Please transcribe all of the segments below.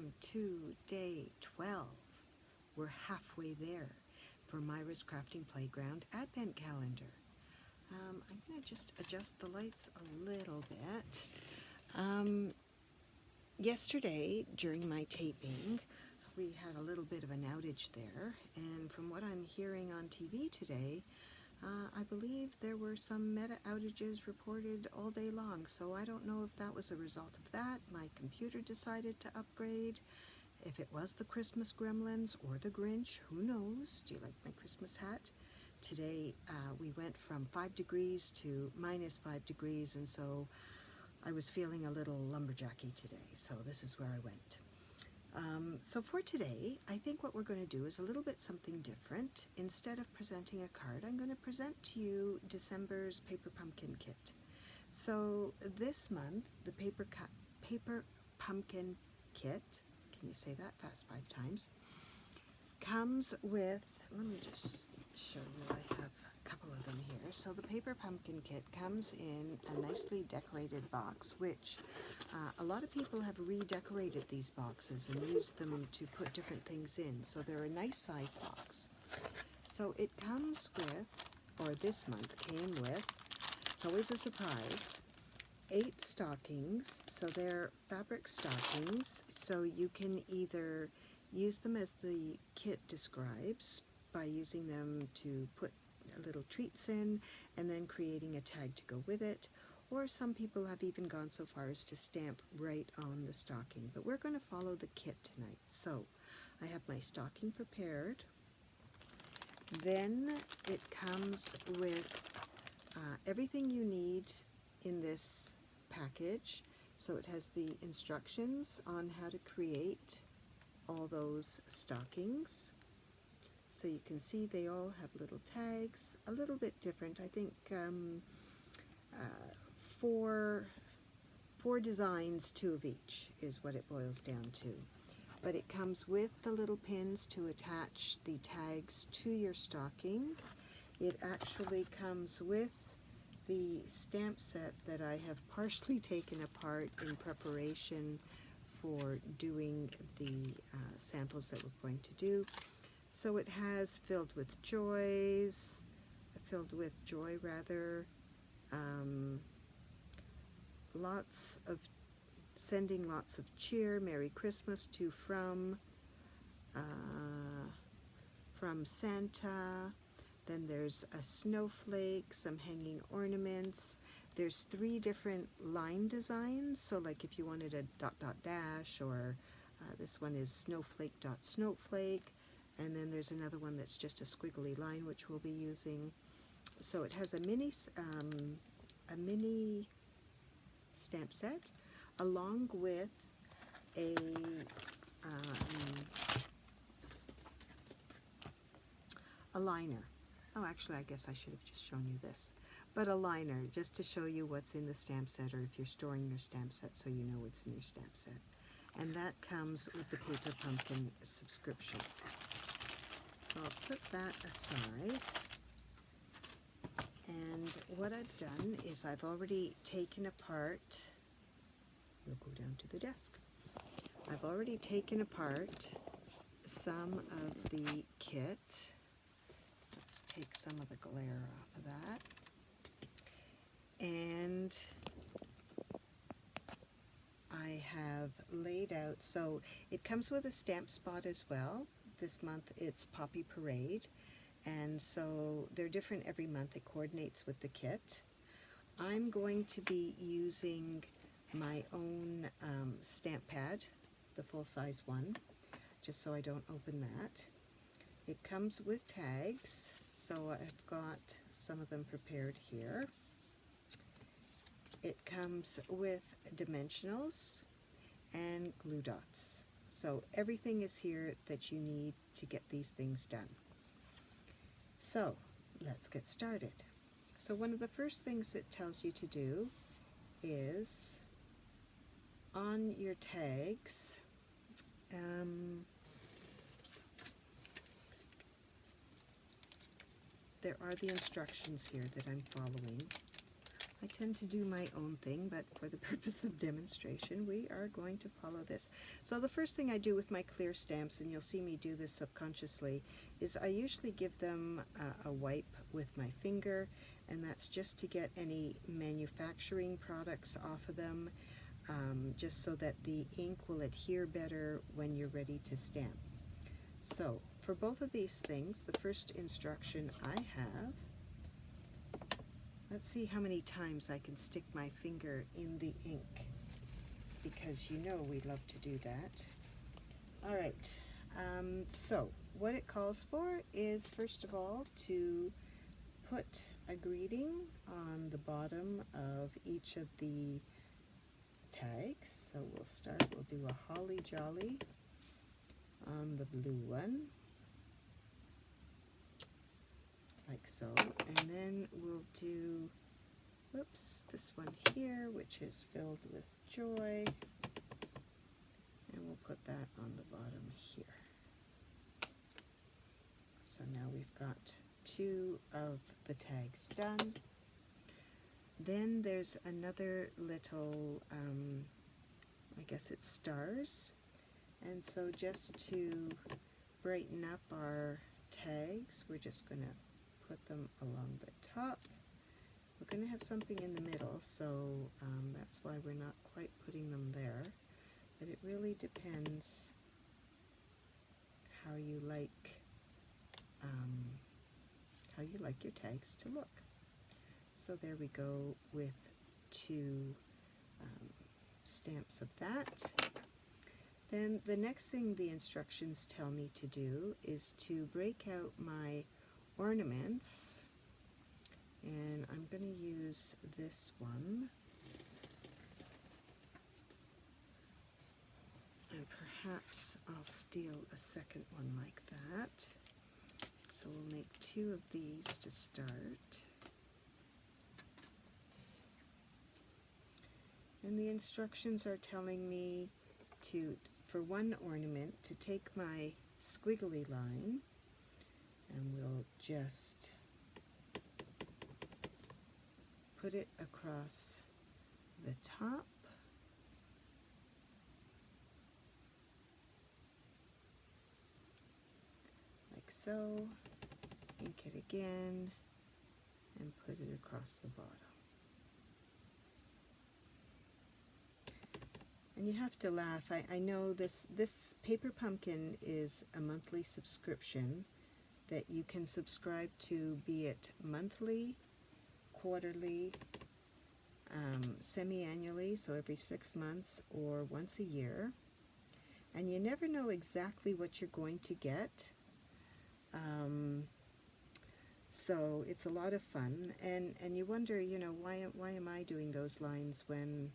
welcome to day 12. We're halfway there for Myra's Crafting Playground Advent Calendar. I'm going to just adjust the lights a little bit. Yesterday, during my taping, we had a little bit of an outage there, and from what I'm hearing on TV today, I believe there were some meta outages reported all day long, so I don't know if that was a result of that. My computer decided to upgrade. If it was the Christmas Gremlins or the Grinch, who knows? Do you like my Christmas hat? Today we went from 5 degrees to minus 5 degrees, and so I was feeling a little lumberjacky today, so this is where I went. So for today, I think what we're going to do is a little bit something different. Instead of presenting a card, I'm going to present to you December's Paper Pumpkin Kit. So this month, the Paper Pumpkin Kit, can you say that fast 5 times, comes with, let me just show you, I have a couple of them here. So the Paper Pumpkin Kit comes in a nicely decorated box, which a lot of people have redecorated these boxes and used them to put different things in. So they're a nice size box. So it comes with, or this month came with, it's always a surprise, 8 stockings. So they're fabric stockings. So you can either use them as the kit describes by using them to put little treats in and then creating a tag to go with it, or some people have even gone so far as to stamp right on the stocking. But we're going to follow the kit tonight. So I have my stocking prepared. Then it comes with everything you need in this package. So it has the instructions on how to create all those stockings. So you can see they all have little tags, a little bit different. I think 4 designs, 2 of each is what it boils down to. But it comes with the little pins to attach the tags to your stocking. It actually comes with the stamp set that I have partially taken apart in preparation for doing the samples that we're going to do. So it has filled with joy, lots of, sending lots of cheer, Merry Christmas to from Santa. Then there's a snowflake, some hanging ornaments. There's 3 different line designs, so like if you wanted a ... or this one is snowflake. And then there's another one that's just a squiggly line, which we'll be using. So it has a mini stamp set, along with a liner. Oh, actually, I guess I should have just shown you this. But a liner, just to show you what's in the stamp set, or if you're storing your stamp set so you know what's in your stamp set. And that comes with the Paper Pumpkin subscription. So I'll put that aside, and what I've done is I've already taken apart, we'll go down to the desk, I've already taken apart some of the kit. Let's take some of the glare off of that, and I have laid out, so it comes with a stamp spot as well. This month it's Poppy Parade, and so they're different every month. It coordinates with the kit. I'm going to be using my own stamp pad, the full-size one, just so I don't open that. It comes with tags, so I've got some of them prepared here. It comes with dimensionals and glue dots. So everything is here that you need to get these things done. So let's get started. So one of the first things it tells you to do is on your tags, there are the instructions here that I'm following. I tend to do my own thing, but for the purpose of demonstration, we are going to follow this. So the first thing I do with my clear stamps, and you'll see me do this subconsciously, is I usually give them a wipe with my finger, and that's just to get any manufacturing products off of them, just so that the ink will adhere better when you're ready to stamp. So for both of these things, the first instruction I have, let's see how many times I can stick my finger in the ink, because you know we love to do that. All right, so what it calls for is, first of all, to put a greeting on the bottom of each of the tags. So we'll do a holly jolly on the blue one, like so, and then we'll do, whoops, this one here, which is filled with joy, and we'll put that on the bottom here. So now we've got 2 of the tags done. Then there's another little, I guess it's stars, and so just to brighten up our tags, we're just going to put them along the top. We're going to have something in the middle, so that's why we're not quite putting them there, but it really depends how you like your tags to look. So there we go with 2 stamps of that. Then the next thing the instructions tell me to do is to break out my ornaments, and I'm going to use this one, and perhaps I'll steal a second one like that. So we'll make 2 of these to start. And the instructions are telling me to, for one ornament, to take my squiggly line, and we'll just put it across the top, like so, ink it again, and put it across the bottom. And you have to laugh. I know this Paper Pumpkin is a monthly subscription that you can subscribe to, be it monthly, quarterly, semi-annually, so every 6 months, or once a year. And you never know exactly what you're going to get. So it's a lot of fun. And you wonder, you know, why am I doing those lines when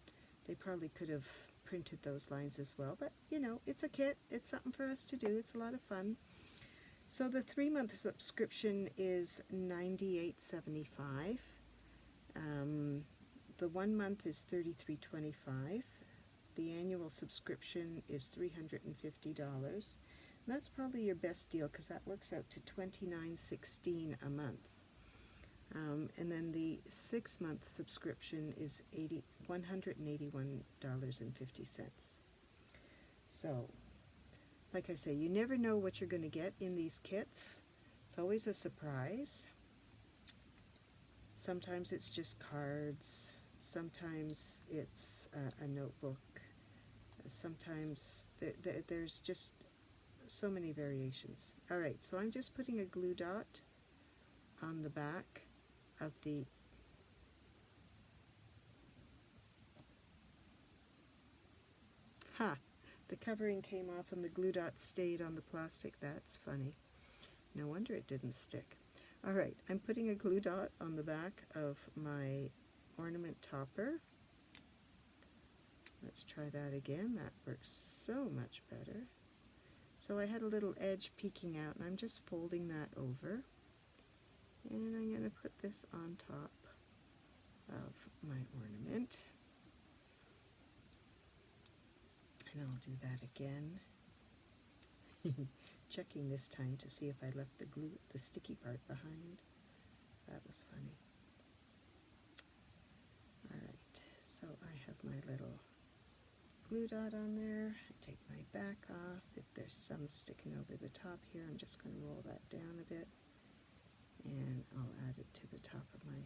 they probably could have printed those lines as well? But you know, it's a kit, it's something for us to do, it's a lot of fun. So the 3-month subscription is $98.75. The 1 month is $33.25. The annual subscription is $350. And that's probably your best deal, because that works out to $29.16 a month. And then the 6-month subscription is $181.50. So, like I say, you never know what you're going to get in these kits. It's always a surprise. Sometimes it's just cards. Sometimes it's a notebook. Sometimes there's just so many variations. Alright, so I'm just putting a glue dot on the back of the the covering came off and the glue dot stayed on the plastic. That's funny. No wonder it didn't stick. Alright, I'm putting a glue dot on the back of my ornament topper. Let's try that again. That works so much better. So I had a little edge peeking out, and I'm just folding that over. And I'm going to put this on top of my ornament. And I'll do that again. Checking this time to see if I left the sticky part behind. That was funny. So I have my little glue dot on there. I take my back off. If there's some sticking over the top here, I'm just going to roll that down a bit, and I'll add it to the top of my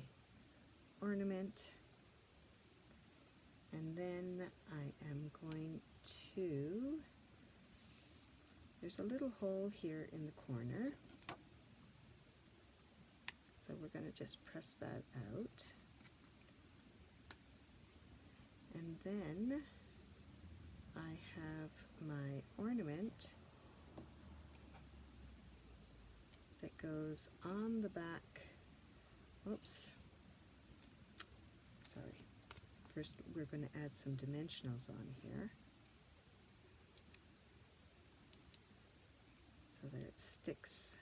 ornament. And then I am going to, there's a little hole here in the corner, so we're going to just press that out. And then I have my ornament that goes on the back. Oops, sorry. First we're going to add some dimensionals on here so that it sticks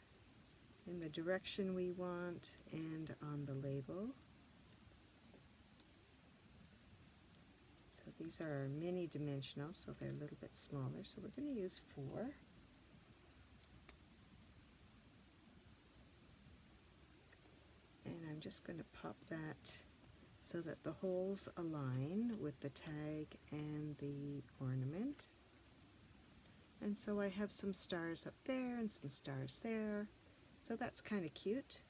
in the direction we want and on the label. So these are our mini dimensionals, so they're a little bit smaller, so we're going to use 4. And I'm just going to pop that so that the holes align with the tag and the ornament. And so I have some stars up there and some stars there, so that's kind of cute.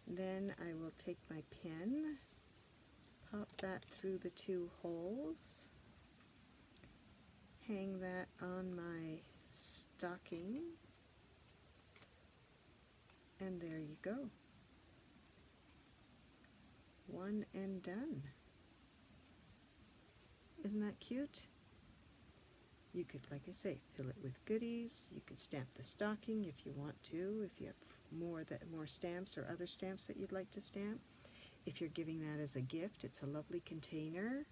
Then I will take my pin, pop that through the 2 holes, hang that on my stocking, and there you go. One and done. Isn't that cute? You could, like I say, fill it with goodies. You could stamp the stocking if you want to, if you have more stamps or other stamps that you'd like to stamp. If you're giving that as a gift, it's a lovely container.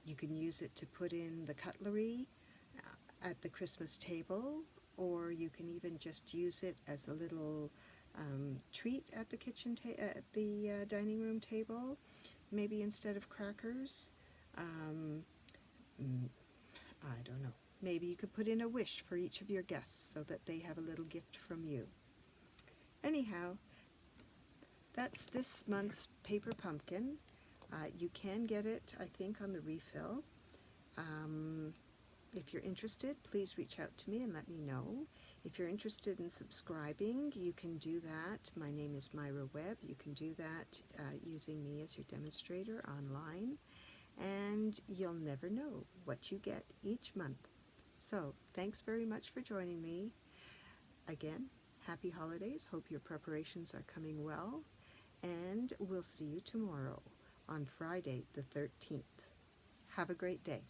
You can use it to put in the cutlery at the Christmas table, or you can even just use it as a little treat at the dining room table, maybe instead of crackers. I don't know. Maybe you could put in a wish for each of your guests so that they have a little gift from you. Anyhow, that's this month's paper pumpkin. You can get it, I think, on the refill. If you're interested, please reach out to me and let me know. If you're interested in subscribing, you can do that. My name is Myra Webb. You can do that using me as your demonstrator online, and you'll never know what you get each month. So, thanks very much for joining me. Again, happy holidays. Hope your preparations are coming well, and we'll see you tomorrow on Friday the 13th. Have a great day.